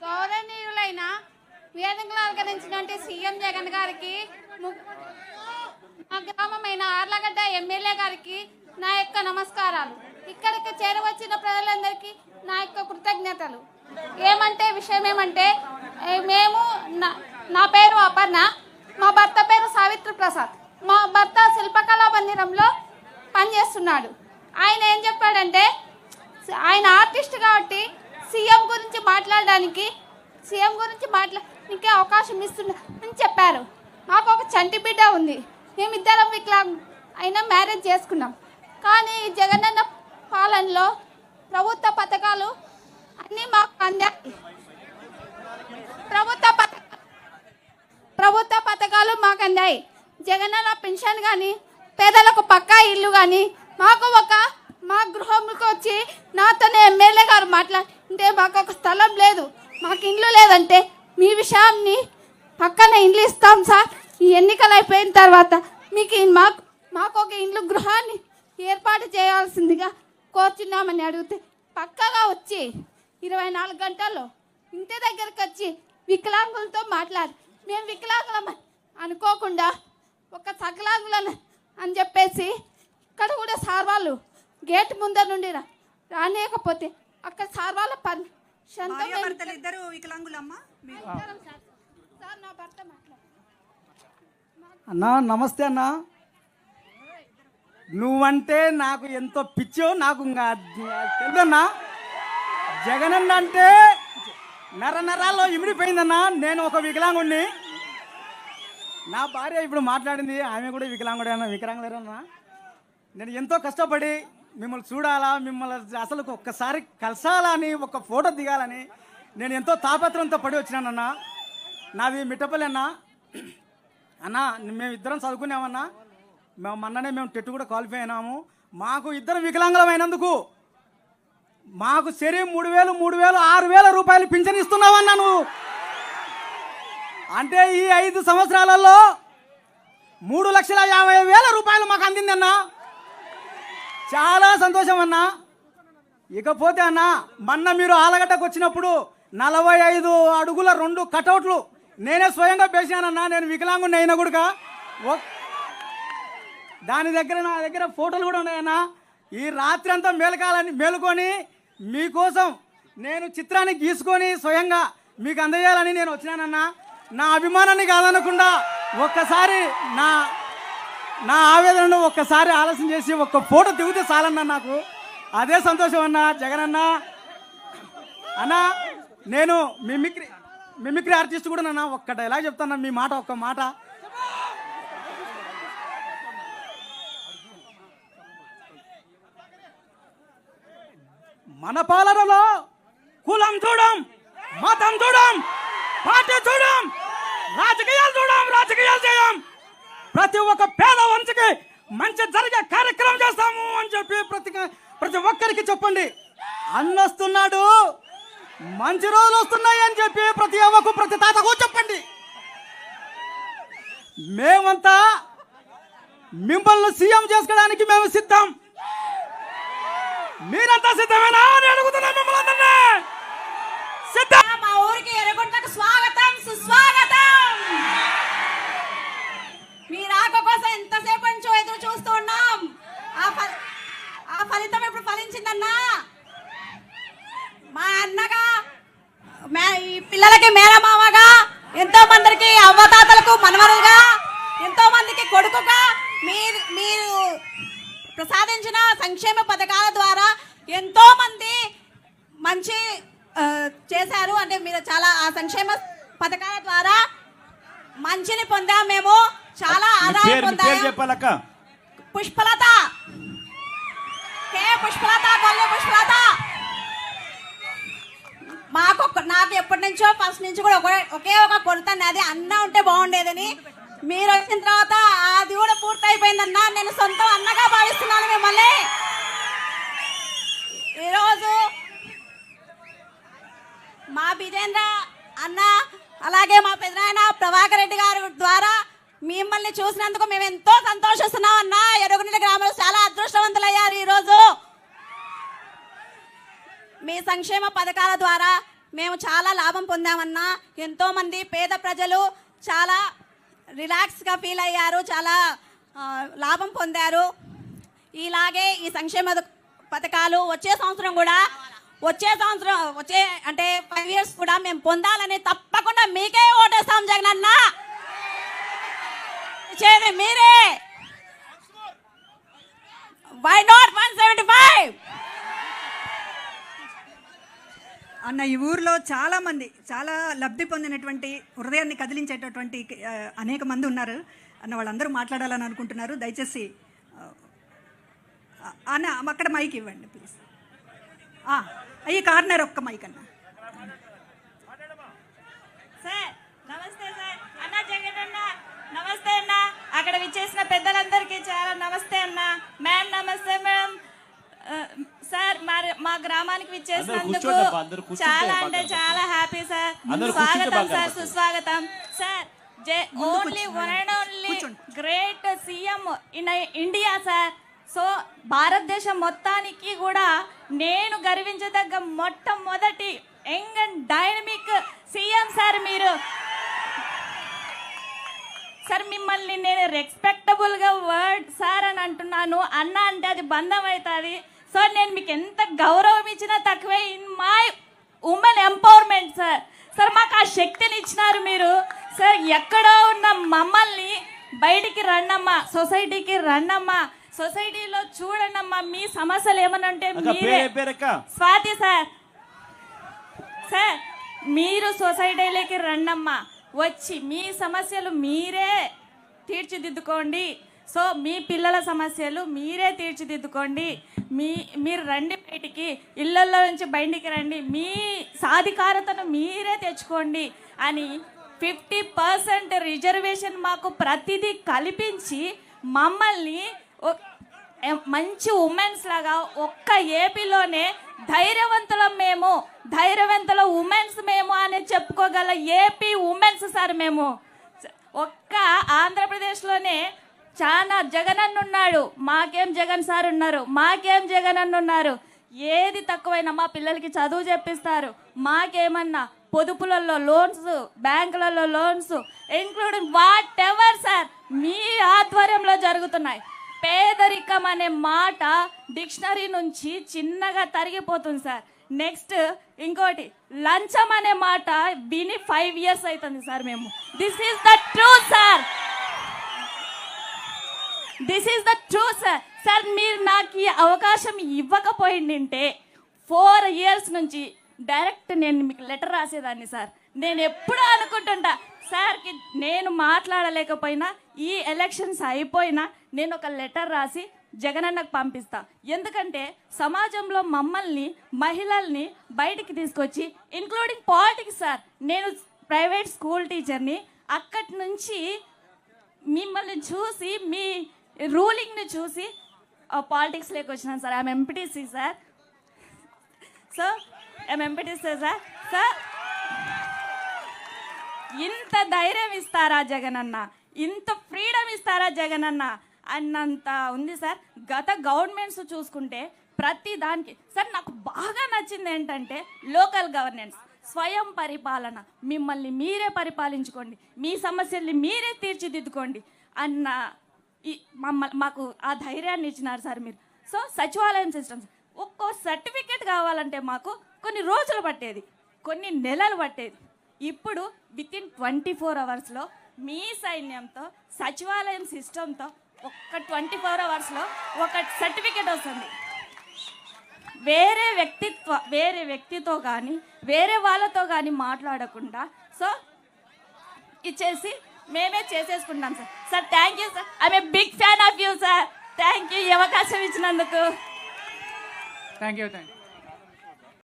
గౌరవనీయులైన వేదికలు అలంకరించినటువంటి సీఎం జగన్ గారికి, మా గ్రామమైన ఆర్లగడ్డ ఎమ్మెల్యే గారికి నా యొక్క నమస్కారాలు. ఇక్కడికి చేరవచ్చిన ప్రజలందరికీ నా యొక్క కృతజ్ఞతలు. విషయం ఏమంటే మేము నా పేరు అపర్ణ, మా భర్త పేరు సావిత్రి ప్రసాద్. మా భర్త శిల్పకళా మందిరంలో పనిచేస్తున్నాడు. ఆయన ఏం చెప్పాడంటే, ఆయన ఆర్టిస్ట్ కాబట్టి సీఎం గురించి మాట్లాడడానికి అవకాశం ఇస్తున్నా అని చెప్పారు. మాకు ఒక చంటి బిడ్డ ఉంది. మేమిద్దరం అయినా మ్యారేజ్ చేసుకున్నాం. కానీ ఈ జగనన్న పాలనలో ప్రభుత్వ పథకాలు అన్నీ మాకు అందాయి. ప్రభుత్వ పథకాలు మాకు అందాయి. జగనన్న పెన్షన్ కానీ, పేదలకు పక్కా ఇల్లు కానీ, మా గృహంకి వచ్చి నాతోనే ఎమ్మెల్యే గారు మాట్లాడితే, మాకు ఒక స్థలం లేదు, మాకు ఇండ్లు లేదంటే, మీ విషయాన్ని పక్కన ఇండ్లు ఇస్తాం సార్, ఈ ఎన్నికలు అయిపోయిన తర్వాత మీకు మాకు ఒక ఇండ్లు గృహాన్ని ఏర్పాటు చేయాల్సిందిగా కోరుచున్నామని అడిగితే, పక్కగా వచ్చి 24 గంటల్లో ఇంటి దగ్గరికి వచ్చి వికలాంగులతో మాట్లాడి, మేము వికలాంగులం అనుకోకుండా ఒక సకలాంగులను అని చెప్పేసి ఇక్కడ కూడా సార్ వాళ్ళు గేట్ ముందర నుండి రానియకపోతే అక్కడ సార్ వాళ్ళ ఇద్దరు వికలాంగులమ్మా. అన్నా నమస్తే అన్న. నువ్వంటే నాకు ఎంతో పిచ్చో నాకు తెలుదన్నా. జగనన్న అంటే నరాల్లో ఇమిడిపోయిందన్నా. నేను ఒక వికలాంగుడిని. నా భార్య ఇప్పుడు మాట్లాడింది, ఆమె కూడా వికలాంగులేనా. నేను ఎంతో కష్టపడి మిమ్మల్ని చూడాలా, మిమ్మల్ని అసలు ఒక్కసారి కలసాలని, ఒక ఫోటో దిగాలని నేను ఎంతో తాపత్రంతో పడి వచ్చినానన్నా. నాది మిట్టపల్లి అన్నా. అన్నా మేము ఇద్దరం చదువుకున్నామన్నా. మొన్ననే మేము టెట్ కూడా క్వాలిఫై అయినాము. మాకు ఇద్దరు వికలాంగులం అయినందుకు మాకు సరే 3,000, 6,000 రూపాయలు పింఛన్ ఇస్తున్నావన్నా నువ్వు. అంటే ఈ 5 సంవత్సరాలలో 3,50,000 రూపాయలు మాకు అందిందన్నా. చాలా సంతోషం అన్నా. ఇకపోతే అన్నా, మొన్న మీరు ఆలగడ్డకు వచ్చినప్పుడు 45 అడుగుల 2 కటౌట్లు నేనే స్వయంగా పేసానన్నా. నేను వికలాంగుని అయినా కూడా దాని దగ్గర నా దగ్గర ఫోటోలు కూడా ఉన్నాయన్నా. ఈ రాత్రి అంతా మేలుకొని మీకోసం నేను చిత్రాన్ని గీసుకొని స్వయంగా మీకు అందజేయాలని నేను వచ్చినానన్నా. నా అభిమానాన్ని కాదనకుండా ఒక్కసారి నా ఆవేదనను ఒక్కసారి ఆలోచన చేసి ఒక్క ఫోటో దిగితే చాలన్నా నాకు. అదే సంతోషం అన్నా. జగన్ అన్నా, నేను మిమిక్రీ ఆర్టిస్ట్ కూడా నన్నా. ఒక్క డైలాగ్ చెప్తాను, మీ మాట ఒక్క మాట. మన పాలనలో కులం చూడం, మతం చూడం, పార్టీ చూడం, రాజకీయాలు చేయం. ప్రతి ఒక్క పేద వంశకి మంచి జరిగే కార్యక్రమం చేస్తాము అని చెప్పి ప్రతి ఒక్కరికి చెప్పండి. అన్నొస్తున్నాడు, మంచి రోజులు వస్తున్నాయి అని చెప్పి ప్రతి అవ్వకు, ప్రతి తాతకు చెప్పండి. మేమంతా మిమ్మల్ని సీఎం చేసుకోవడానికి మేము సిద్ధం. మీరంతా సిద్ధమేనా అని అడుగుతున్నా మిమ్మల్ని అందరినీ. సిద్ధం. మా ఊరికి ఎర్రగుంటకు స్వాగతం, సుస్వాగతం. మీ రాక కోసం ఎంతసేపు నుంచి ఎదురు చూస్తూ ఉన్నాం. ఆ ఫలితం ఇప్పుడు ఫలించిందన్నా. మా అన్నగా, ఈ పిల్లలకి మేనమామగా, ఎంతో మందికి అవ్వతాతలకు మనవరుగా, ఎంతో మందికి కొడుకుగా మీరు ప్రసాదించిన సంక్షేమ పథకాల ద్వారా ఎంతో మంది మంచి చేశారు. అంటే మీరు చాలా ఆ సంక్షేమ పథకాల ద్వారా మంచిని పొందాం. మేము చాలా ఆదాయం పొందాము. పుష్పలత, కొల్లి పుష్పలత. నాకు ఎప్పటి నుంచో ఫస్ట్ నుంచి కూడా ఒకే ఒక కొరత, అది అన్న ఉంటే బాగుండేదని. మీరు వచ్చిన తర్వాత అది కూడా పూర్తయిపోయిందన్నా. నేను సొంతం అన్నగా భావిస్తున్నాను మిమ్మల్ని. ఈరోజు మా విజేంద్ర అన్న, అలాగే మా పెదనాయన ప్రభాకర్ రెడ్డి గారి ద్వారా మిమ్మల్ని చూసినందుకు మేము ఎంతో సంతోషిస్తున్నాం అన్న. ఎరుగునీళ్ళ గ్రామంలో చాలా అదృష్టవంతులయ్యారు. ఈరోజు మీ సంక్షేమ పథకాల ద్వారా మేము చాలా లాభం పొందామన్నా. ఎంతోమంది పేద ప్రజలు చాలా రిలాక్స్గా ఫీల్ అయ్యారు, చాలా లాభం పొందారు. ఇలాగే ఈ సంక్షేమ పథకాలు వచ్చే సంవత్సరం అంటే 5 years కూడా మేము పొందాలని తప్పకుండా మీకే ఓటేస్తాం జగనన్న. చేయండి మీరే. Why not 175? అన్న, ఈ ఊర్లో చాలా మంది చాలా లబ్ధి పొందినటువంటి హృదయాన్ని కదిలించేటటువంటి అనేక మంది ఉన్నారు అన్న. వాళ్ళందరూ మాట్లాడాలని అనుకుంటున్నారు. దయచేసి అన్న అక్కడ మైక్ ఇవ్వండి ప్లీజ్. ఈ కార్నర్ ఒక్క మైక్ అన్న. సార్ నమస్తే సార్. అన్న జగన్ అన్న నమస్తే అన్న. అక్కడ విచ్చేసిన పెద్దలందరికీ చాలా నమస్తే అన్న. మ్యామ్ నమస్తే మ్యామ్. సార్ మా గ్రామానికి విచ్చేసినందుకు చాలా అంటే చాలా హ్యాపీ సార్. స్వాగతం సార్, సుస్వాగతం sir. Only one and only great CM in India sir. So భారతదేశం మొత్తానికి కూడా నేను గర్వించదగ్గ మొట్టమొదటి young and dynamic CM sir మీరు. సార్ మిమ్మల్ని నేను రెస్పెక్టబుల్గా వర్డ్ సార్ అని అంటున్నాను. అన్న అంటే అది బంధం అవుతుంది. సో నేను మీకు ఎంత గౌరవం ఇచ్చినా తక్కువే. In my women empowerment sir. Sir మాకు ఆ శక్తిని ఇచ్చినారు మీరు. సార్ ఎక్కడో ఉన్న మమ్మల్ని బయటికి రండమ్మా, సొసైటీకి రండమ్మా, సొసైటీలో చూడండమ్మా. మీ సమస్యలు ఏమన్నా ఉంటే మీరే. స్వాతి సార్. సార్ మీరు సొసైటీలోకి రండమ్మా, వచ్చి మీ సమస్యలు మీరే తీర్చిదిద్దుకోండి. సో మీ పిల్లల సమస్యలు మీరే తీర్చిదిద్దుకోండి. మీరు రండి బయటికి, ఇళ్లలో నుంచి బయటికి రండి, మీ సాధికారతను మీరే తెచ్చుకోండి అని 50% రిజర్వేషన్ మాకు ప్రతిదీ కల్పించి మమ్మల్ని మంచి ఉమెన్స్ లాగా ఒక్క ఏపీలోనే ధైర్యవంతుల ఉమెన్స్ మేము అని చెప్పుకోగల ఏపీ ఉమెన్స్ సార్ మేము. ఒక్క ఆంధ్రప్రదేశ్లోనే చాలా జగన్ అన్న ఉన్నాడు. మాకేం జగన్ సార్ ఉన్నారు, మాకేం జగన్ అన్న ఉన్నారు. ఏది తక్కువైనా మా పిల్లలకి చదువు చెప్పిస్తారు. మాకేమన్నా పొదుపులలో లోన్స్, బ్యాంకులలో loans, including whatever sir మీ ఆధ్వర్యంలో జరుగుతున్నాయి. పేదరికం అనే మాట డిక్షనరీ నుంచి చిన్నగా తరిగిపోతుంది సార్. నెక్స్ట్ ఇంకోటి లంచం అనే మాట విని 5 years అవుతుంది సార్ మేము. This is the truth sir. This is the truth sir. Sir మీరు నాకు ఈ అవకాశం ఇవ్వకపోయిందంటే 4 years నుంచి డైరెక్ట్ నేను మీకు లెటర్ రాసేదాన్ని సార్. నేను ఎప్పుడూ అనుకుంటుంటా సార్కి నేను మాట్లాడలేకపోయినా ఈ ఎలక్షన్స్ అయిపోయినా నేను ఒక లెటర్ రాసి జగనన్నకు పంపిస్తా. ఎందుకంటే సమాజంలో మమ్మల్ని మహిళల్ని బయటికి తీసుకొచ్చి ఇంక్లూడింగ్ పాలిటిక్స్ సార్. నేను ప్రైవేట్ స్కూల్ టీచర్ని. అక్కడి నుంచి మిమ్మల్ని చూసి మీ రూలింగ్ని చూసి పాలిటిక్స్లోకి వచ్చినాను sir. I'm MPTC sir. So I'm MPTC sir. Sir ఇంత ధైర్యం ఇస్తారా జగనన్న, ఇంత ఫ్రీడమ్ ఇస్తారా జగనన్న అన్నంత ఉంది సార్. గత గవర్నమెంట్స్ చూసుకుంటే ప్రతి దానికి సార్ నాకు బాగా నచ్చింది ఏంటంటే లోకల్ గవర్నెన్స్, స్వయం పరిపాలన. మిమ్మల్ని మీరే పరిపాలించుకోండి, మీ సమస్యల్ని మీరే తీర్చిదిద్దుకోండి అన్న మాకు ఆ ధైర్యాన్ని ఇచ్చినారు సార్ మీరు. సో సచివాలయం సిస్టమ్స్ ఒక్కో సర్టిఫికేట్ కావాలంటే మాకు కొన్ని రోజులు పట్టేది, కొన్ని నెలలు పట్టేది. ఇప్పుడు వితిన్ 24 hours మీ సైన్యంతో సచివాలయం సిస్టంతో ఒక్క 24 hours ఒక సర్టిఫికేట్ వస్తుంది. వేరే వ్యక్తితో కానీ వేరే వాళ్ళతో కానీ మాట్లాడకుండా సో ఇచ్చేసి మేమే చేసేసుకుంటాం sir. Sir thank you sir. I'm a big fan of you sir. Thank you ఈ అవకాశం ఇచ్చినందుకు. Thank you.